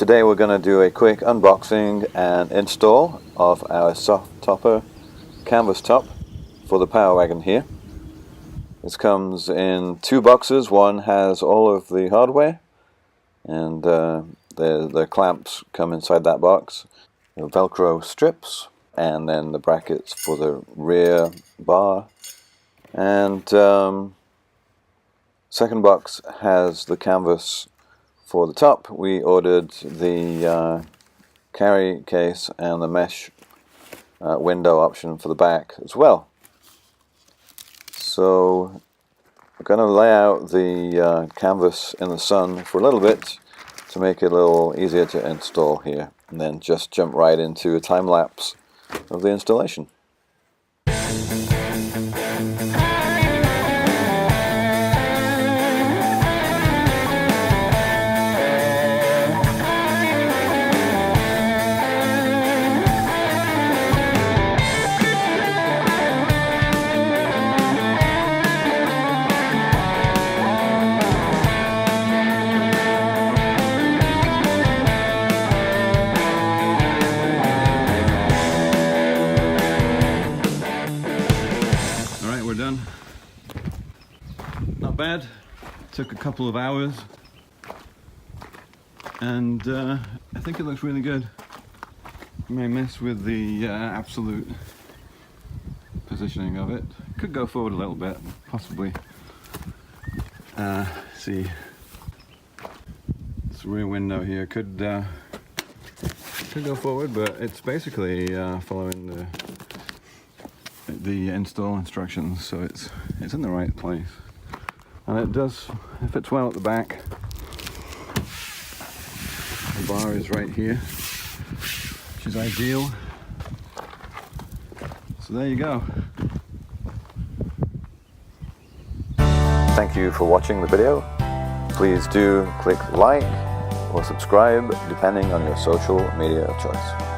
Today we're going to do a quick unboxing and install of our Softopper canvas top for the Power Wagon here. This comes in two boxes. One has all of the hardware, and the clamps come inside that box, the velcro strips, and then the brackets for the rear bar. And second box has the canvas for the top. We ordered the carry case and the mesh window option for the back as well. So we're going to lay out the canvas in the sun for a little bit to make it a little easier to install here, and then just jump right into a time lapse of the installation. We're done. Not bad. Took a couple of hours, and I think it looks really good. You may mess with the absolute positioning of it. Could go forward a little bit, possibly. See, this rear window here could go forward, but it's basically following the install instructions, so it's in the right place, and it fits well at the back. The bar is right here, which is ideal. So there you go. Thank you for watching the video. Please do click like or subscribe depending on your social media of choice.